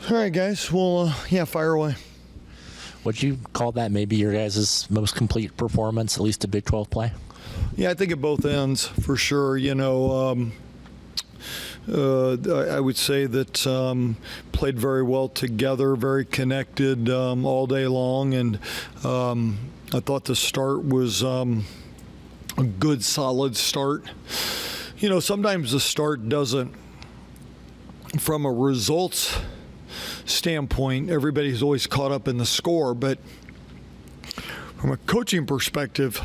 All right, guys. Well, fire away. Would you call that maybe your guys' most complete performance, at least to Big 12 play? Yeah, I think at both ends, for sure. I would say that played very well together, very connected all day long, and I thought the start was a good, solid start. Sometimes the start doesn't, from a results standpoint, everybody's always caught up in the score, but from a coaching perspective,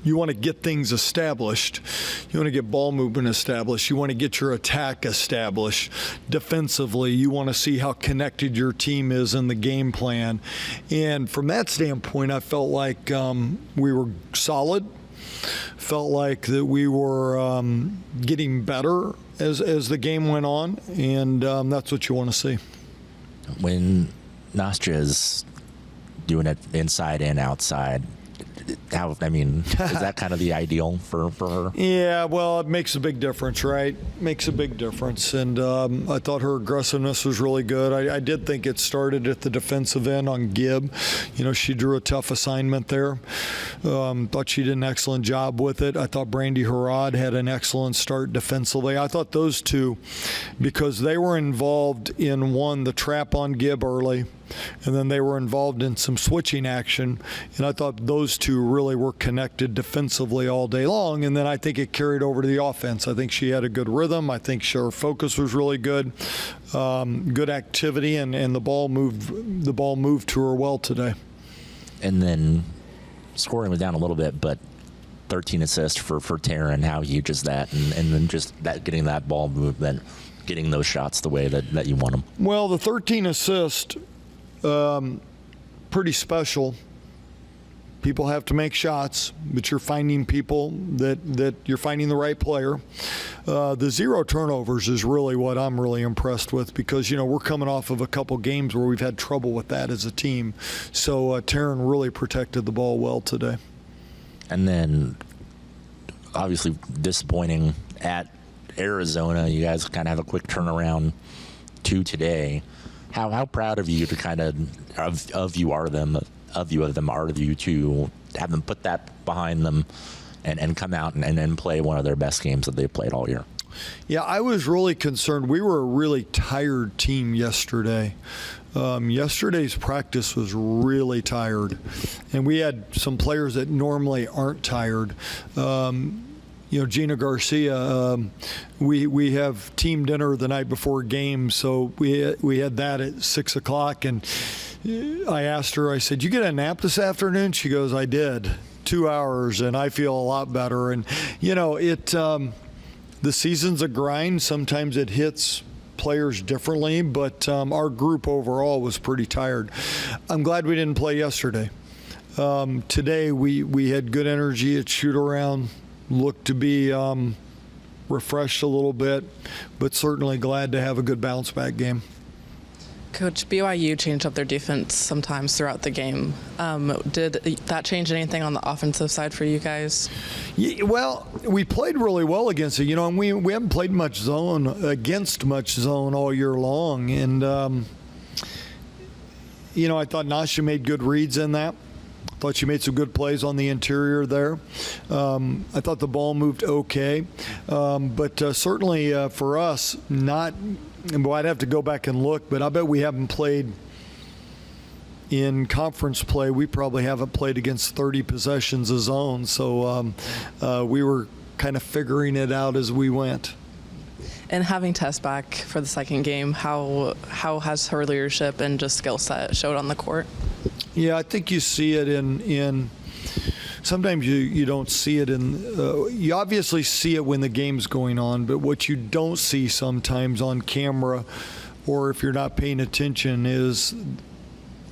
you want to get things established. You want to get ball movement established. You want to get your attack established defensively. You want to see how connected your team is in the game plan. And from that standpoint, I felt like we were solid. Felt like that we were getting better as the game went on, and that's what you want to see. When Nostra is doing it inside and outside, is that kind of the ideal for her? Yeah, well, it makes a big difference, right? Makes a big difference. And I thought her aggressiveness was really good. I did think it started at the defensive end on Gibb. She drew a tough assignment there. Thought she did an excellent job with it. I thought Brandy Harrod had an excellent start defensively. I thought those two, because they were involved in, one, the trap on Gibb early, and then they were involved in some switching action, and I thought those two really were connected defensively all day long, and then I think it carried over to the offense. I think she had a good rhythm. I think her focus was really good, good activity, and the ball moved to her well today. And then scoring was down a little bit, but 13 assists for Taryn. How huge is that? And then just that, getting that ball movement, getting those shots the way that you want them. Well, the 13 assists, pretty special. People have to make shots, but you're finding people that you're finding the right player. The 0 turnovers is really what I'm really impressed with, because we're coming off of a couple games where we've had trouble with that as a team. So Taryn really protected the ball well today. And then obviously disappointing at Arizona. You guys kind of have a quick turnaround to today. How proud of you to kind of you are them to have them put that behind them and come out and play one of their best games that they've played all year? Yeah, I was really concerned. We were a really tired team yesterday. Yesterday's practice was really tired, and we had some players that normally aren't tired. Gina Garcia, we have team dinner the night before games, so we had that at 6 o'clock, and I asked her, I said, "You get a nap this afternoon?" She goes, "I did, 2 hours, and I feel a lot better." And the season's a grind. Sometimes it hits players differently, but our group overall was pretty tired. I'm glad we didn't play yesterday. Today we had good energy at shoot around. Looked to be refreshed a little bit, but certainly glad to have a good bounce back game. Coach, BYU changed up their defense sometimes throughout the game. Did that change anything on the offensive side for you guys? Yeah, well, we played really well against it, and we haven't played much zone all year long. And, I thought Nasha made good reads in that. Thought she made some good plays on the interior there. I thought the ball moved okay. But certainly for us, I'd have to go back and look, but I bet we haven't played in conference play. We probably haven't played against 30 possessions of zone. So we were kind of figuring it out as we went. And having Tess back for the second game, how has her leadership and just skill set showed on the court? Yeah, I think you see it in sometimes you don't see it you obviously see it when the game's going on, but what you don't see sometimes on camera, or if you're not paying attention, is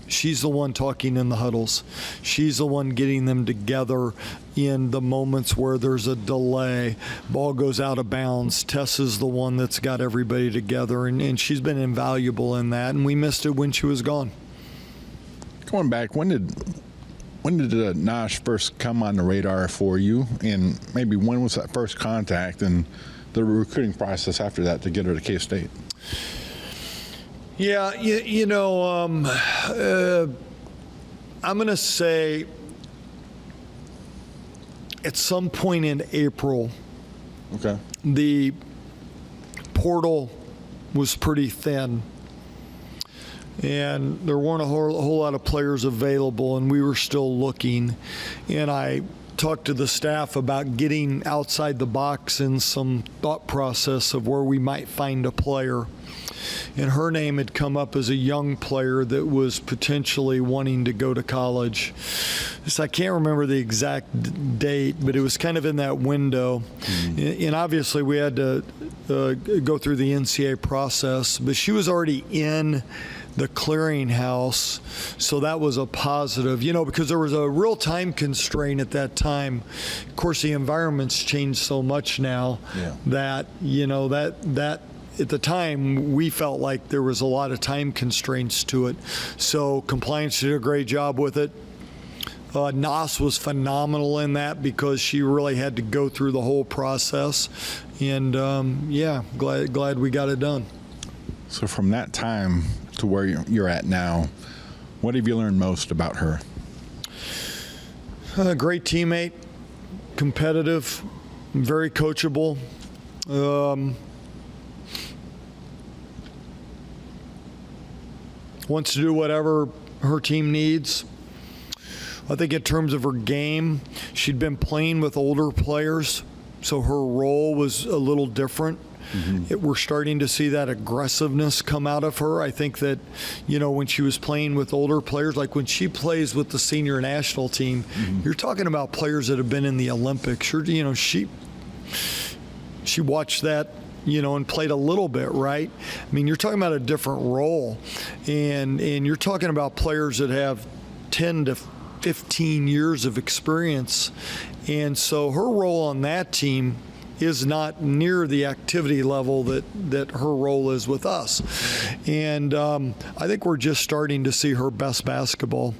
she's the one talking in the huddles. She's the one getting them together in the moments where there's a delay, ball goes out of bounds. Tess is the one that's got everybody together, and she's been invaluable in that, and we missed it when she was gone. Going back, when did Nosh first come on the radar for you, and maybe when was that first contact and the recruiting process after that to get her to K-State? Yeah, I'm going to say at some point in April, Okay. the portal was pretty thin. And there weren't a whole lot of players available, and we were still looking. And I talked to the staff about getting outside the box in some thought process of where we might find a player. And her name had come up as a young player that was potentially wanting to go to college. So I can't remember the exact date, but it was kind of in that window. And obviously we had to go through the NCAA process, but she was already in the clearinghouse, so that was a positive, because there was a real time constraint at that time. Of course, the environment's changed so much now that, that at the time we felt like there was a lot of time constraints to it. So compliance did a great job with it. NAS was phenomenal in that because she really had to go through the whole process. And glad we got it done. So from that time to where you're at now, what have you learned most about her? Great teammate, competitive, very coachable. Wants to do whatever her team needs. I think in terms of her game, she'd been playing with older players, so her role was a little different. We're starting to see that aggressiveness come out of her. I think that, when she was playing with older players, like when she plays with the senior national team, you're talking about players that have been in the Olympics. She watched that, and played a little bit, right? I mean, you're talking about a different role. And you're talking about players that have 10 to 15 years of experience. And so her role on that team is not near the activity level that her role is with us. And I think we're just starting to see her best basketball,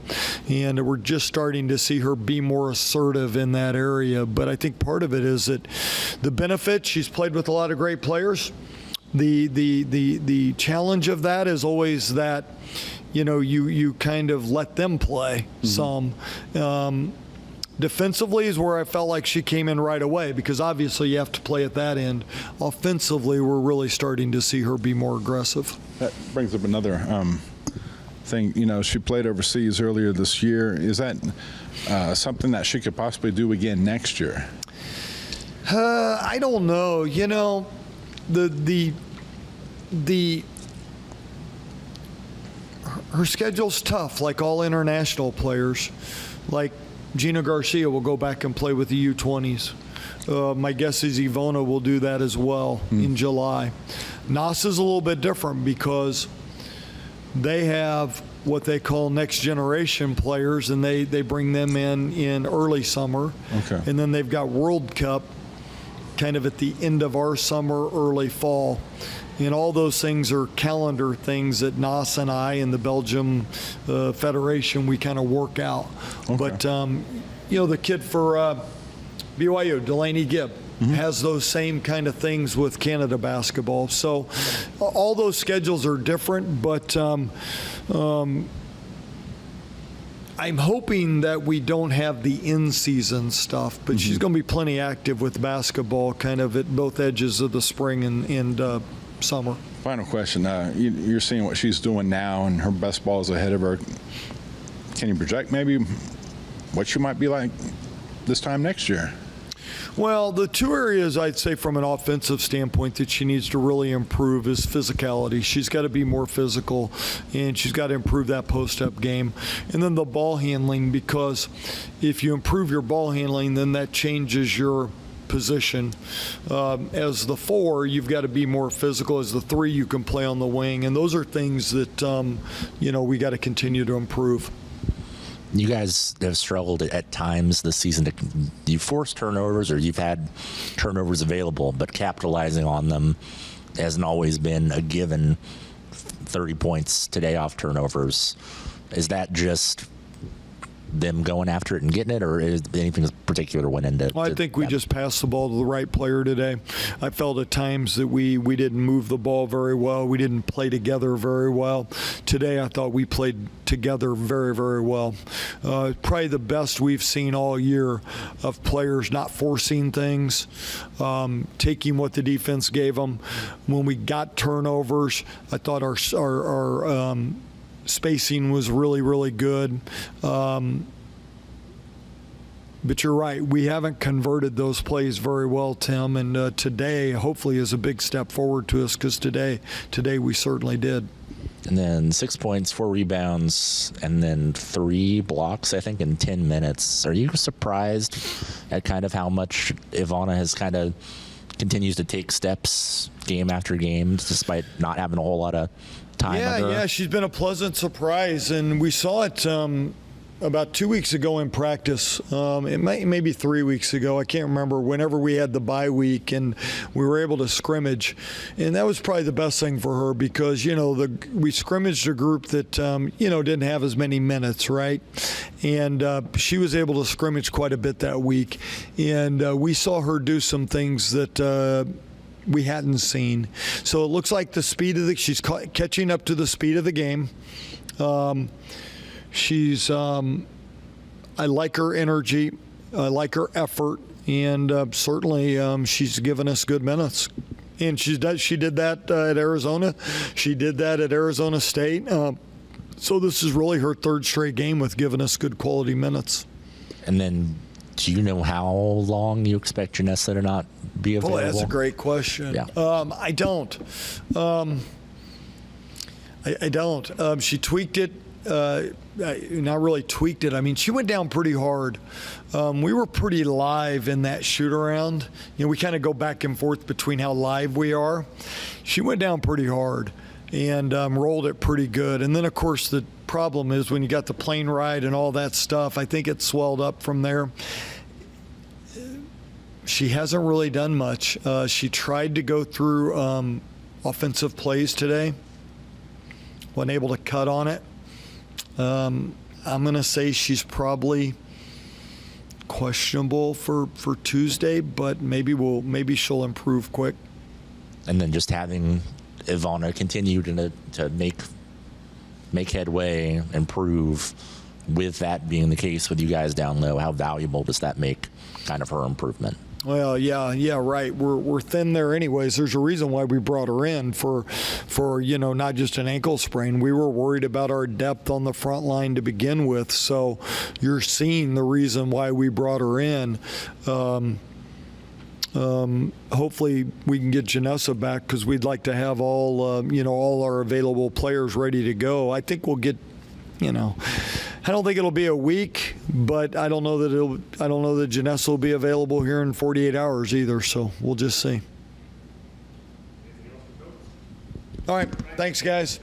and we're just starting to see her be more assertive in that area. But I think part of it is that the benefit, she's played with a lot of great players. The challenge of that is always that, you kind of let them play some. Defensively is where I felt like she came in right away, because obviously you have to play at that end. Offensively, we're really starting to see her be more aggressive. That brings up another thing. She played overseas earlier this year. Is that something that she could possibly do again next year? I don't know. Her schedule's tough, like all international players. Like Gina Garcia will go back and play with the U20s. My guess is Ivona will do that as well in July. NAS is a little bit different because they have what they call next generation players, and they bring them in early summer. Okay. And then they've got World Cup kind of at the end of our summer, early fall. And all those things are calendar things that NAS and I and the Belgium Federation, we kind of work out. Okay. But, the kid for BYU, Delaney Gibb, has those same kind of things with Canada basketball. So all those schedules are different, but I'm hoping that we don't have the in-season stuff, but she's going to be plenty active with basketball kind of at both edges of the spring and summer. Final question. You're seeing what she's doing now, and her best ball is ahead of her. Can you project maybe what she might be like this time next year? Well, the two areas I'd say from an offensive standpoint that she needs to really improve is physicality. She's got to be more physical, and she's got to improve that post-up game. And then the ball handling, because if you improve your ball handling, then that changes your position. As the 4, you've got to be more physical. As the 3, you can play on the wing. And those are things that, we got to continue to improve. You guys have struggled at times this season. You forced turnovers, or you've had turnovers available, but capitalizing on them hasn't always been a given. 30 points today off turnovers. Is that just them going after it and getting it, or is anything particular went into? Well, I think we just passed the ball to the right player today. I felt at times that we didn't move the ball very well. We didn't play together very well. Today, I thought we played together very, very well. Probably the best we've seen all year of players not forcing things, taking what the defense gave them. When we got turnovers, I thought our spacing was really, really good. But you're right, we haven't converted those plays very well, Tim, and today hopefully is a big step forward to us, because today we certainly did. And then 6 points, 4 rebounds, and then 3 blocks, I think, in 10 minutes. Are you surprised at kind of how much Ivana has kind of continues to take steps game after game, despite not having a whole lot of time? Yeah, she's been a pleasant surprise, and we saw it about 2 weeks ago in practice. It maybe 3 weeks ago. I can't remember. Whenever we had the bye week and we were able to scrimmage, and that was probably the best thing for her, because we scrimmaged a group that didn't have as many minutes, right? And she was able to scrimmage quite a bit that week, and we saw her do some things that we hadn't seen. So it looks like she's catching up to the speed of the game. I like her energy, I like her effort, and certainly she's given us good minutes. And she did that at Arizona. She did that at Arizona State. So this is really her third straight game with giving us good quality minutes. And then, do you know how long you expect Janessa to not be available? Boy, that's a great question. Yeah. I don't. I don't. She tweaked it. Not really tweaked it. I mean, she went down pretty hard. We were pretty live in that shoot around. We kind of go back and forth between how live we are. She went down pretty hard and rolled it pretty good. And then, of course, the problem is when you got the plane ride and all that stuff, I think it swelled up from there. She hasn't really done much. She tried to go through offensive plays today. Wasn't able to cut on it. I'm going to say she's probably questionable for Tuesday, but maybe she'll improve quick. And then just having Ivana continue to make headway, improve, with that being the case with you guys down low, how valuable does that make kind of her improvement? Well, yeah, right. We're thin there anyways. There's a reason why we brought her in for not just an ankle sprain. We were worried about our depth on the front line to begin with. So you're seeing the reason why we brought her in. Hopefully we can get Janessa back, because we'd like to have all our available players ready to go. I think we'll get. I don't think it'll be a week, but I don't know that Janessa will be available here in 48 hours either. So we'll just see. All right, thanks, guys.